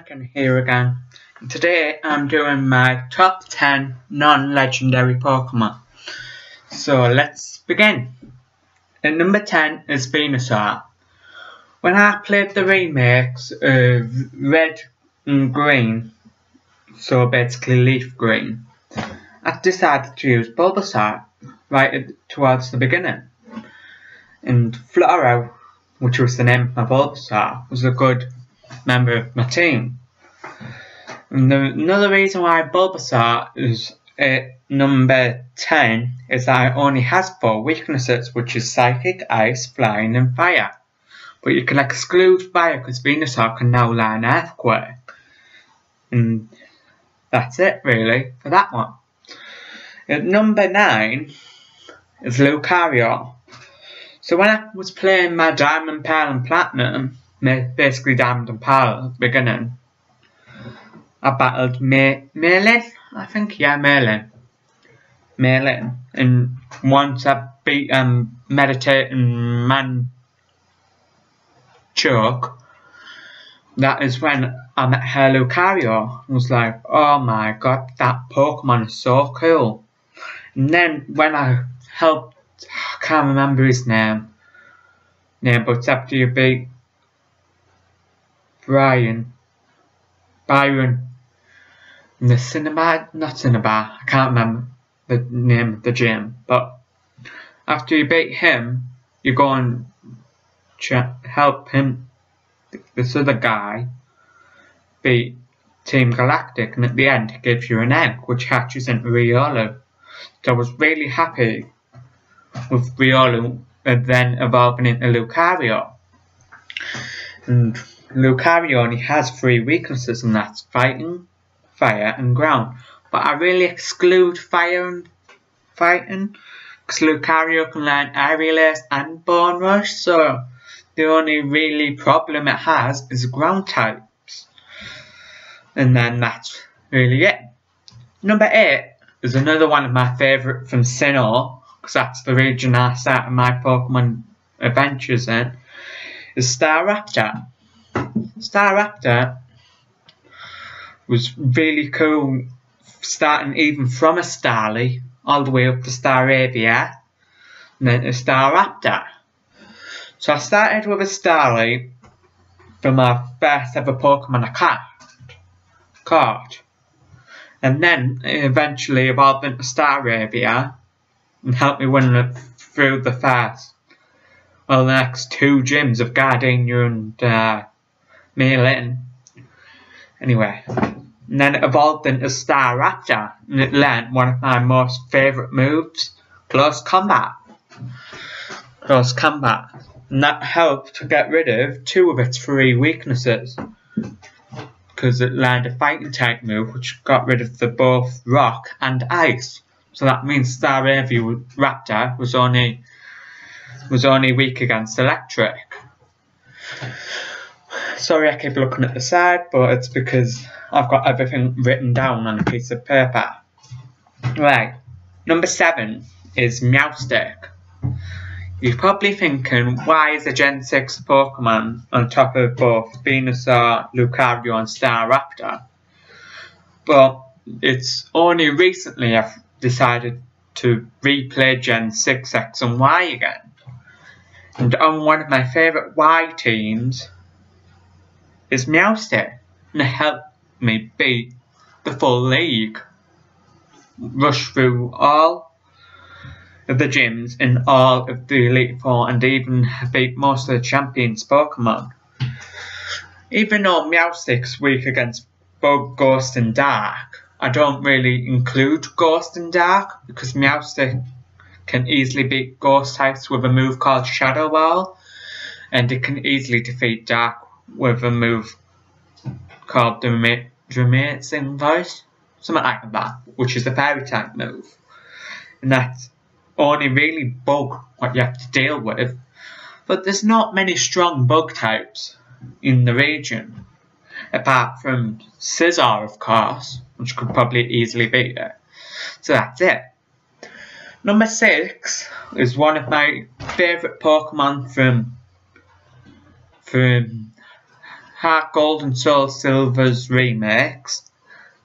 Anakin here again. Today I'm doing my top 10 non-legendary Pokemon. So let's begin. At number 10 is Venusaur. When I played the remakes of Red and Green, so basically Leaf Green, I decided to use Bulbasaur right towards the beginning. And Flora, which was the name of my Bulbasaur, was a good member of my team. And another reason why Bulbasaur is at number 10 is that it only has 4 weaknesses, which is Psychic, Ice, Flying and Fire. But you can exclude Fire because Venusaur can now learn Earthquake. And that's it really for that one. At number 9 is Lucario. So when I was playing my Diamond, Pearl and Platinum, basically Diamond and Pearl at the beginning, I battled Merlin, I think, yeah, Merlin. And once I beat Meditating Man Choke, that is when I met her Lucario. I was like, oh my god, that Pokemon is so cool. And then when I helped, I can't remember his name, but it's after you beat Byron in the not Cinnabar, I can't remember the name of the gym, but after you beat him, you go and help him, this other guy, beat Team Galactic, and at the end he gives you an egg which hatches into Riolu. So I was really happy with Riolu and then evolving into Lucario. And Lucario only has 3 weaknesses, and that's Fighting, Fire and Ground. But I really exclude Fire and Fighting because Lucario can learn Aerial Ace and Bone Rush, so the only really problem it has is Ground types. And then that's really it. Number 8 is another one of my favourite from Sinnoh, because that's the region I started my Pokemon adventures in, is Staraptor. Staraptor was really cool, starting even from a Starly all the way up to Staravia and then to Staraptor. So I started with a Starly for my first ever Pokemon I caught, and then it eventually evolved into Staravia and helped me win it through the next 2 gyms of Gardenia and Merlin. Anyway, and then it evolved into Staraptor, and it learned one of my most favourite moves, Close Combat. And that helped to get rid of 2 of its 3 weaknesses, because it learned a Fighting type move which got rid of both Rock and Ice. So that means Staraptor was only weak against Electric. Sorry I keep looking at the side, but it's because I've got everything written down on a piece of paper. Right, number 7 is Meowstic. You're probably thinking, why is a Gen 6 Pokemon on top of both Venusaur, Lucario and Staraptor? But it's only recently I've decided to replay Gen 6 X and Y again. And on one of my favourite Y teams is Meowstic, and it helped me beat the full league, rush through all of the gyms in all of the Elite Four, and even beat most of the champions Pokemon. Even though Meowstic's weak against both Ghost and Dark, I don't really include Ghost and Dark because Meowstic can easily beat Ghost types with a move called Shadow Ball, and it can easily defeat Dark with a move called Dramatic Voice, something like that, which is a Fairy type move. And that's only really Bug what you have to deal with, but there's not many strong Bug types in the region, apart from Scizor of course, which could probably easily beat it. So that's it. Number 6 is one of my favourite Pokemon from Heart Gold and Soul Silver's remakes,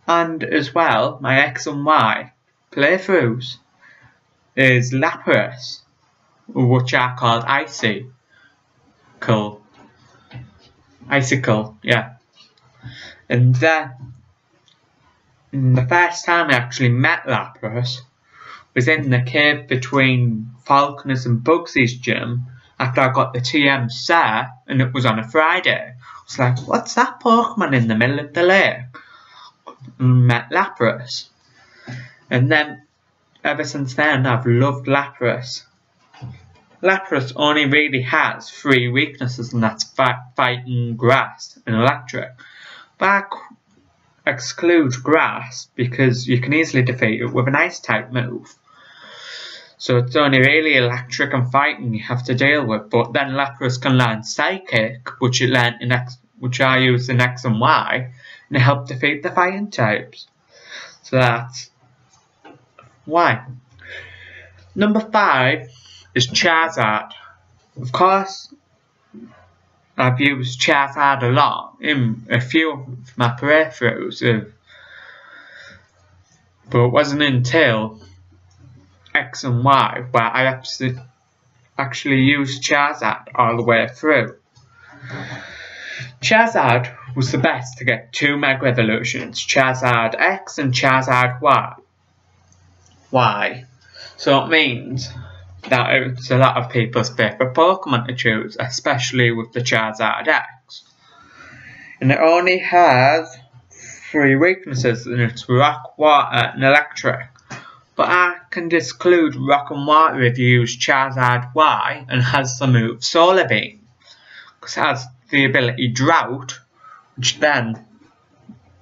and as well my X and Y playthroughs is Lapras, which are called Icicle, yeah. And then the first time I actually met Lapras was in the cave between Falconer's and Bugsy's gym after I got the TM set, and it was on a Friday. I was like, what's that Pokemon in the middle of the lake? And met Lapras. And then, ever since then, I've loved Lapras. Lapras only really has 3 weaknesses, and that's fighting, grass, and electric. But I exclude grass because you can easily defeat it with an ice type move. So it's only really electric and fighting you have to deal with. But then Lapras can learn Psychic, which I use in X and Y, and it helped defeat the fighting types. So that's why. Number 5 is Charizard. Of course, I've used Charizard a lot in a few of my playthroughs, but it wasn't until X and Y where I actually used Charizard all the way through. Charizard was the best to get 2 Mega Evolutions, Charizard X and Charizard Y. Why? So it means that it's a lot of people's favourite Pokemon to choose, especially with the Charizard X. And it only has 3 weaknesses, and it's Rock, Water and Electric. But I can exclude Rock and Water if you use Charizard Y and has the move Solar Beam, because it has the ability Drought, which then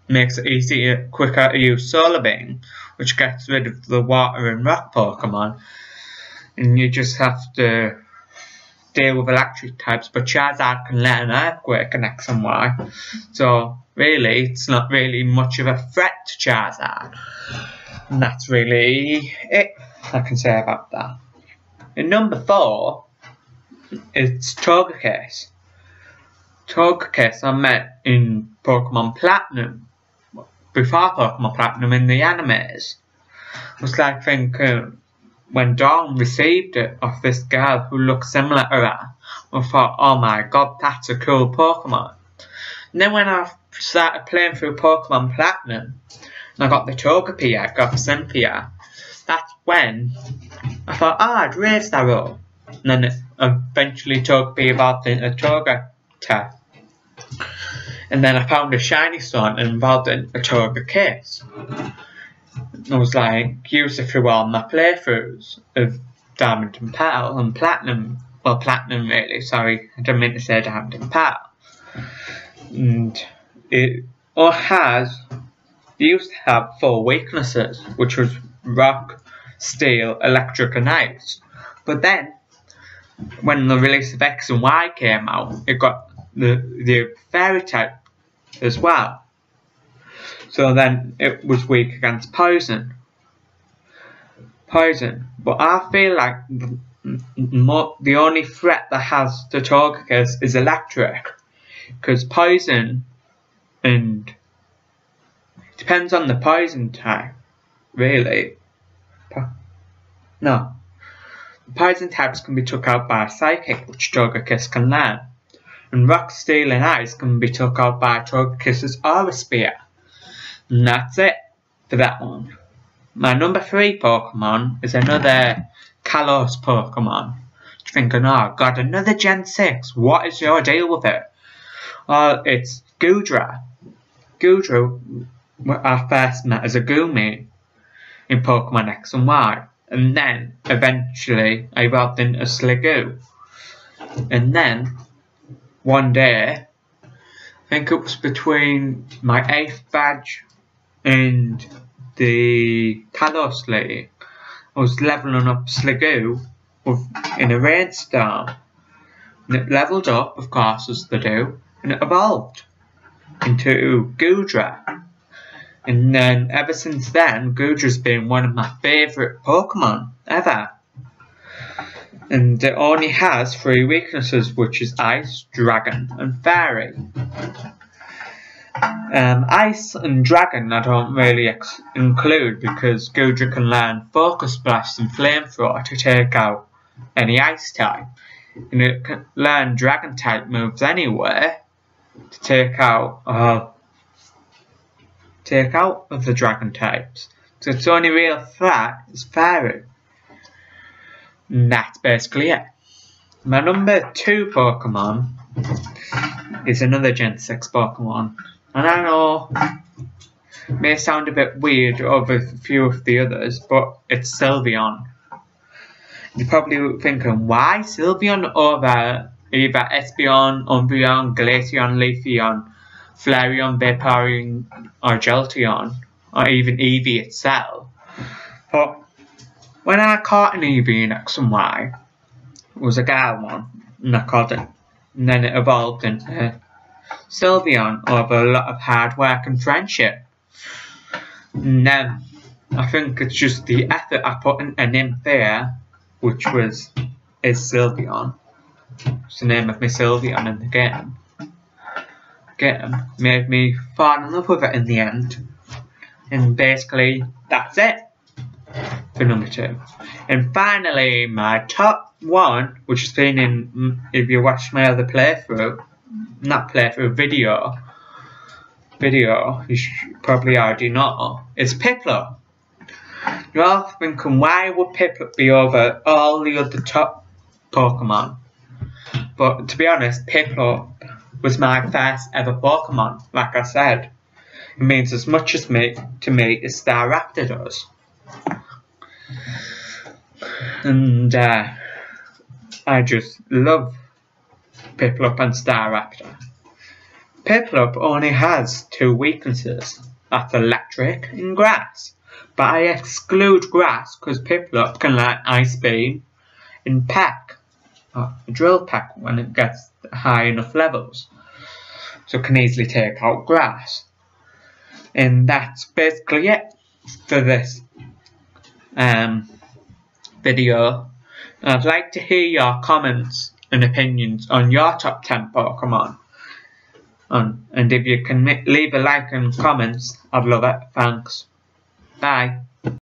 makes it quicker to use Solar Beam, which gets rid of the Water and Rock Pokemon, and you just have to deal with electric types. But Charizard can learn Earthquake and X and Y, so really it's not really much of a threat to Charizard. And that's really it I can say about that. And number 4, it's Togekiss. Togekiss I met in Pokemon Platinum, before Pokemon Platinum in the animes. It was like thinking, when Dawn received it off this girl who looked similar to her, I thought, oh my god, that's a cool Pokemon. And then when I started playing through Pokemon Platinum, and I got the Togepi egg off Cynthia, that's when I thought, I'd raise that up. And then it eventually Togepi evolved into Togetic. And then I found a shiny stone and evolved into a Togekiss. I was like, used it through all my playthroughs of Diamond and Pearl and Platinum. Well, Platinum really, sorry, I didn't mean to say Diamond and Pearl. And it all used to have 4 weaknesses, which was Rock, Steel, Electric and Ice. But then, when the release of X and Y came out, it got the Fairy type as well. So then it was weak against Poison. But I feel like the only threat that has to Togekiss is Electric. Because Poison, and it depends on the Poison type, really. No. The Poison types can be took out by Psychic, which Togekiss can learn. And Rock, Steel and Ice can be took out by Togekiss's Aura Sphere. And that's it for that one. My number 3 Pokemon is another Kalos Pokemon. You're thinking, oh god, another Gen 6, what is your deal with it? Well, it's Goodra. Goodra I first met as a Goomy in Pokemon X and Y. And then, eventually, I evolved into Sliggoo. And then, one day, I think it was between my 8th badge and the Kalos League, I was leveling up Sliggoo in a rainstorm. And it leveled up, of course, as they do, and it evolved into Goodra. And then, ever since then, Goodra's been one of my favourite Pokemon ever. And it only has 3 weaknesses, which is Ice, Dragon and Fairy. Ice and Dragon I don't really include because Gudra can learn Focus Blast and Flamethrower to take out any Ice type. And it can learn Dragon type moves anyway to take out of the Dragon types. So its only real threat is Fairy. And that's basically it. My number 2 Pokemon is another Gen 6 Pokemon. And I know it may sound a bit weird over a few of the others, but it's Sylveon. You're probably thinking, why Sylveon over either Espeon, Umbreon, Glaceon, Leafeon, Flareon, Vaporeon, or Jolteon, or even Eevee itself? But when I caught an Eevee in X and Y, it was a girl one, and I caught it, and then it evolved into Sylveon over a lot of hard work and friendship. And then I think it's just the effort I put in a nymph there, which is Sylveon. It's the name of my Sylveon in the game. Made me fall in love with it in the end. And basically, that's it for number 2. And finally, my top 1, which has been in, if you watch my other video, you should probably already know, is Piplup. You're all thinking, why would Piplup be over all the other top Pokemon? But to be honest, Piplup was my first ever Pokemon, like I said. It means as much to me as Staraptor does. And I just love Piplup and Staraptor. Piplup only has 2 weaknesses, that's Electric and Grass. But I exclude Grass because Piplup can learn Ice Beam and Peck, or Drill Peck when it gets high enough levels. So it can easily take out Grass. And that's basically it for this video. I'd like to hear your comments and opinions on your top 10 Pokemon. And if you can leave a like and comments, I'd love it. Thanks. Bye.